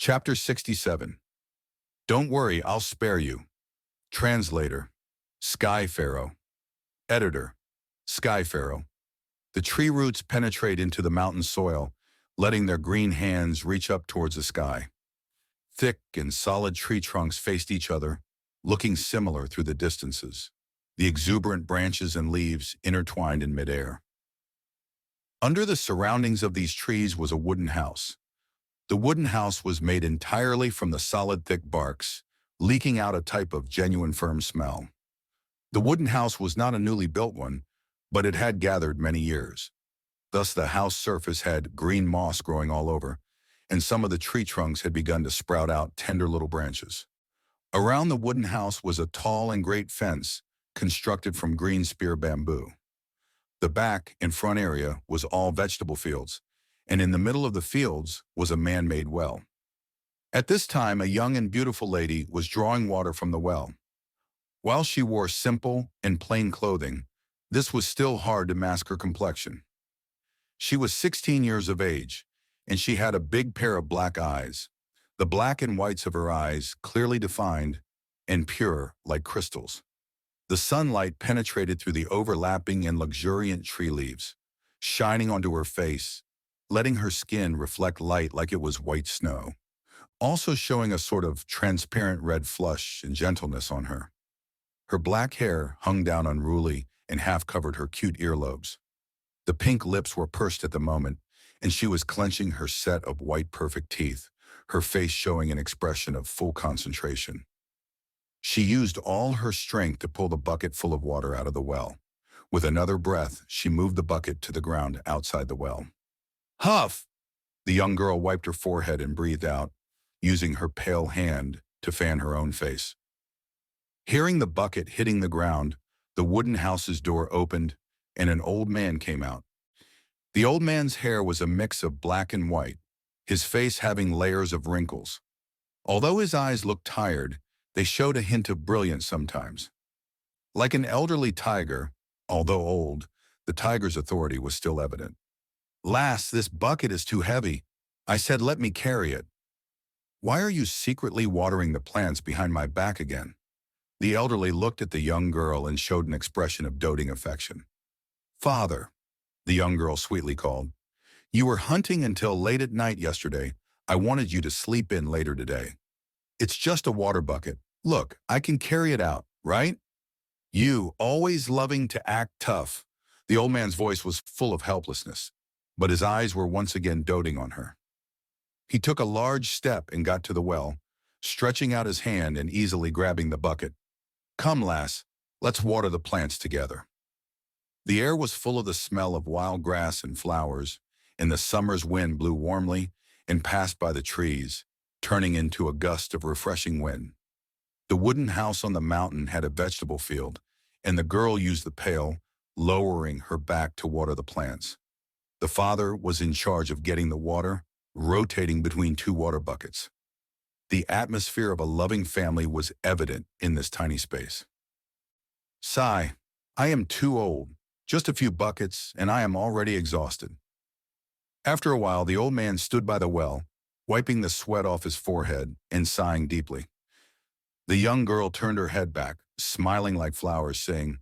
Chapter 67. Don't worry, I'll spare you. Translator. Sky Pharaoh. Editor. Sky Pharaoh. The tree roots penetrate into the mountain soil, letting their green hands reach up towards the sky. Thick and solid tree trunks faced each other, looking similar through the distances, the exuberant branches and leaves intertwined in midair. Under the surroundings of these trees was a wooden house. The wooden house was made entirely from the solid thick barks, leaking out a type of genuine firm smell. The wooden house was not a newly built one, but it had gathered many years. Thus the house surface had green moss growing all over, and some of the tree trunks had begun to sprout out tender little branches. Around the wooden house was a tall and great fence, constructed from green spear bamboo. The back and front area was all vegetable fields, and in the middle of the fields was a man-made well. At this time, a young and beautiful lady was drawing water from the well. While she wore simple and plain clothing, this was still hard to mask her complexion. She was 16 years of age, and she had a big pair of black eyes, the black and whites of her eyes clearly defined and pure like crystals. The sunlight penetrated through the overlapping and luxuriant tree leaves, shining onto her face, letting her skin reflect light like it was white snow, also showing a sort of transparent red flush and gentleness on her. Her black hair hung down unruly and half covered her cute earlobes. The pink lips were pursed at the moment, and she was clenching her set of white perfect teeth, her face showing an expression of full concentration. She used all her strength to pull the bucket full of water out of the well. With another breath, she moved the bucket to the ground outside the well. Huff! The young girl wiped her forehead and breathed out, using her pale hand to fan her own face. Hearing the bucket hitting the ground, the wooden house's door opened, and an old man came out. The old man's hair was a mix of black and white, his face having layers of wrinkles. Although his eyes looked tired, they showed a hint of brilliance sometimes. Like an elderly tiger, although old, the tiger's authority was still evident. Lass, this bucket is too heavy. I said let me carry it. Why are you secretly watering the plants behind my back again? The elderly looked at the young girl and showed an expression of doting affection. Father, the young girl sweetly called, you were hunting until late at night yesterday. I wanted you to sleep in later today. It's just a water bucket. Look, I can carry it out, right? You, always loving to act tough. The old man's voice was full of helplessness, but his eyes were once again doting on her. He took a large step and got to the well, stretching out his hand and easily grabbing the bucket. Come, lass, let's water the plants together. The air was full of the smell of wild grass and flowers, and the summer's wind blew warmly and passed by the trees, turning into a gust of refreshing wind. The wooden house on the mountain had a vegetable field, and the girl used the pail, lowering her back to water the plants. The father was in charge of getting the water, rotating between two water buckets. The atmosphere of a loving family was evident in this tiny space. Sigh, I am too old. Just a few buckets, and I am already exhausted. After a while, the old man stood by the well, wiping the sweat off his forehead and sighing deeply. The young girl turned her head back, smiling like flowers, saying,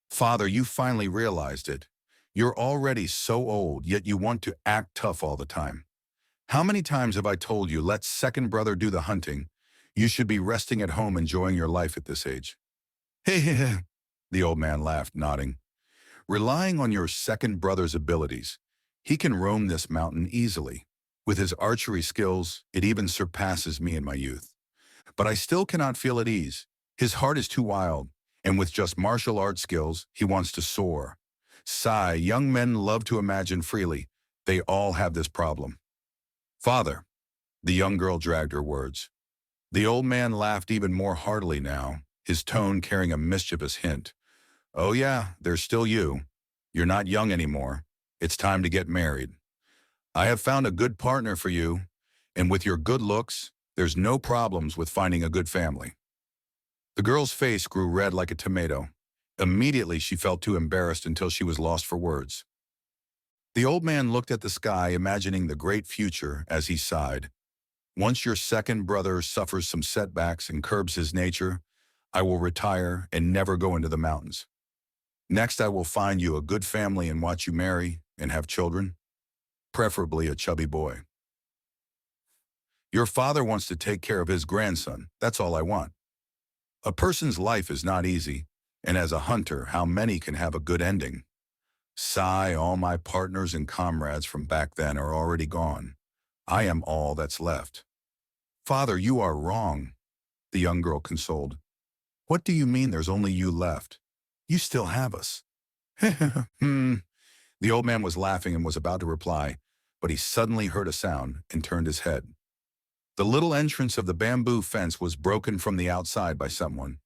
Father, you finally realized it. You're already so old, yet you want to act tough all the time. How many times have I told you, let second brother do the hunting? You should be resting at home enjoying your life at this age. Hey, the old man laughed, nodding. Relying on your second brother's abilities, he can roam this mountain easily. With his archery skills, it even surpasses me in my youth. But I still cannot feel at ease. His heart is too wild, and with just martial arts skills, he wants to soar. Sigh, young men love to imagine freely. They all have this problem. Father, the young girl dragged her words. The old man laughed even more heartily now, his tone carrying a mischievous hint. Oh yeah, there's still you. You're not young anymore. It's time to get married. I have found a good partner for you, and with your good looks, there's no problems with finding a good family. The girl's face grew red like a tomato. Immediately she felt too embarrassed until she was lost for words. The old man looked at the sky, imagining the great future as he sighed. Once your second brother suffers some setbacks and curbs his nature, I will retire and never go into the mountains. Next, I will find you a good family and watch you marry and have children, preferably a chubby boy. Your father wants to take care of his grandson. That's all I want. A person's life is not easy, and as a hunter, how many can have a good ending? Sigh, all my partners and comrades from back then are already gone. I am all that's left. Father, you are wrong, the young girl consoled. What do you mean there's only you left? You still have us. Hmm. The old man was laughing and was about to reply, but he suddenly heard a sound and turned his head. The little entrance of the bamboo fence was broken from the outside by someone.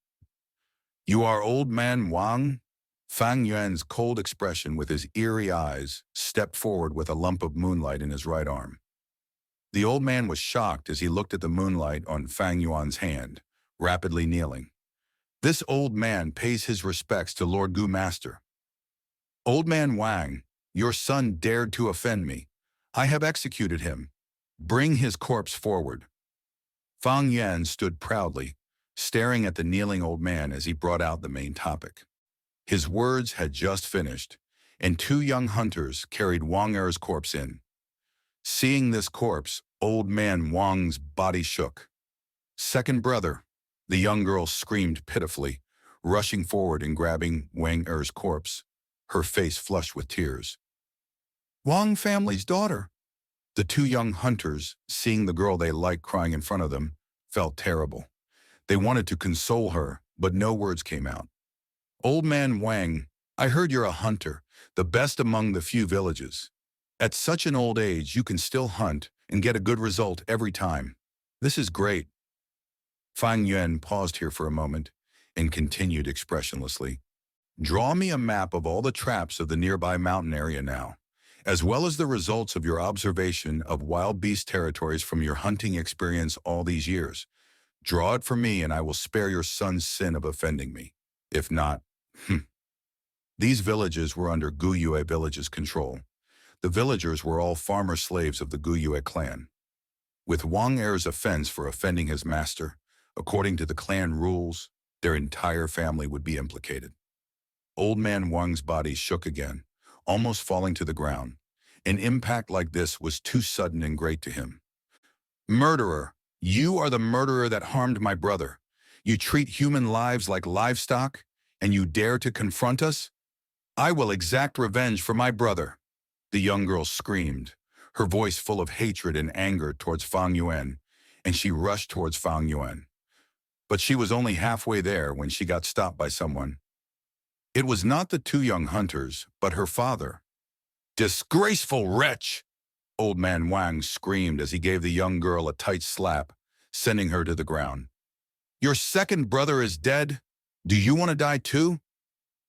You are old man Wang? Fang Yuan's cold expression with his eerie eyes stepped forward with a lump of moonlight in his right arm. The old man was shocked as he looked at the moonlight on Fang Yuan's hand, rapidly kneeling. This old man pays his respects to Lord Gu Master. Old man Wang, your son dared to offend me. I have executed him. Bring his corpse forward. Fang Yuan stood proudly, staring at the kneeling old man as he brought out the main topic. His words had just finished, and two young hunters carried Wang Er's corpse in. Seeing this corpse, old man Wang's body shook. Second brother, the young girl screamed pitifully, rushing forward and grabbing Wang Er's corpse, her face flushed with tears. Wang family's daughter. The two young hunters, seeing the girl they liked crying in front of them, felt terrible. They wanted to console her, but no words came out. Old man Wang, I heard you're a hunter, the best among the few villages. At such an old age, you can still hunt and get a good result every time. This is great. Fang Yuan paused here for a moment and continued expressionlessly. Draw me a map of all the traps of the nearby mountain area now, as well as the results of your observation of wild beast territories from your hunting experience all these years. Draw it for me and I will spare your son's sin of offending me. If not, These villages were under Guyue village's control. The villagers were all farmer slaves of the Guyue clan. With Wang Er's offense for offending his master, according to the clan rules, their entire family would be implicated. Old man Wang's body shook again, almost falling to the ground. An impact like this was too sudden and great to him. Murderer, you are the murderer that harmed my brother. You treat human lives like livestock, and you dare to confront us? I will exact revenge for my brother, the young girl screamed, her voice full of hatred and anger towards Fang Yuan, and she rushed towards Fang Yuan. But she was only halfway there when she got stopped by someone. It was not the two young hunters, but her father. Disgraceful wretch! Old man Wang screamed as he gave the young girl a tight slap, sending her to the ground. Your second brother is dead? Do you want to die too?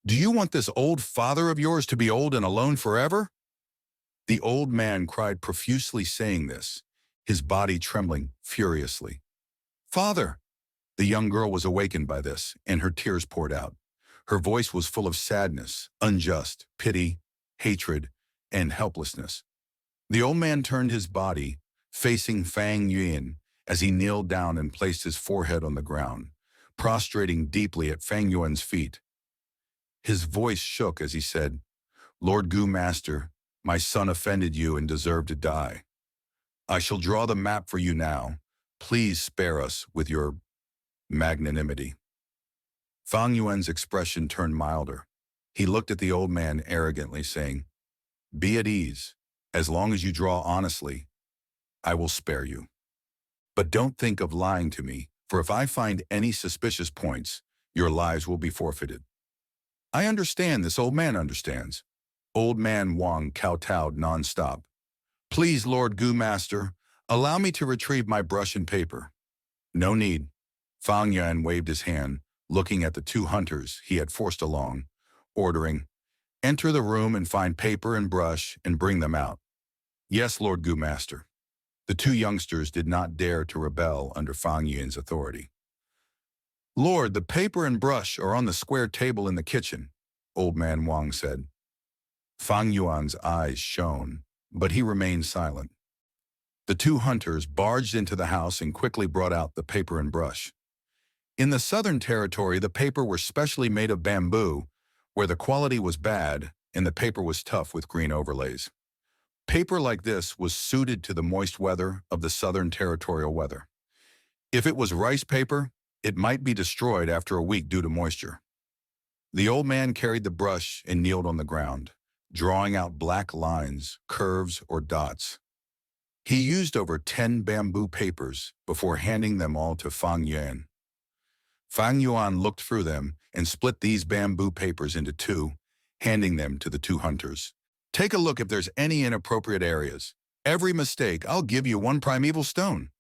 Do you want this old father of yours to be old and alone forever? The old man cried profusely saying this, his body trembling furiously. Father! The young girl was awakened by this, and her tears poured out. Her voice was full of sadness, unjust, pity, hatred, and helplessness. The old man turned his body, facing Fang Yuan, as he kneeled down and placed his forehead on the ground, prostrating deeply at Fang Yuan's feet. His voice shook as he said, Lord Gu Master, my son offended you and deserved to die. I shall draw the map for you now. Please spare us with your magnanimity. Fang Yuan's expression turned milder. He looked at the old man arrogantly, saying, Be at ease. As long as you draw honestly, I will spare you. But don't think of lying to me, for if I find any suspicious points, your lives will be forfeited. I understand this old man understands. Old man Wang kowtowed non-stop. Please, Lord Gu Master, allow me to retrieve my brush and paper. No need. Fang Yuan waved his hand, looking at the two hunters he had forced along, ordering, Enter the room and find paper and brush and bring them out. Yes, Lord Gu Master. The two youngsters did not dare to rebel under Fang Yuan's authority. Lord, the paper and brush are on the square table in the kitchen, old man Wang said. Fang Yuan's eyes shone, but he remained silent. The two hunters barged into the house and quickly brought out the paper and brush. In the Southern Territory, the paper were specially made of bamboo, where the quality was bad and the paper was tough with green overlays. Paper like this was suited to the moist weather of the Southern Territorial weather. If it was rice paper, it might be destroyed after a week due to moisture. The old man carried the brush and kneeled on the ground, drawing out black lines, curves, or dots. He used over 10 bamboo papers before handing them all to Fang Yuan. Fang Yuan looked through them and split these bamboo papers into two, handing them to the two hunters. Take a look if there's any inappropriate areas. Every mistake, I'll give you one primeval stone.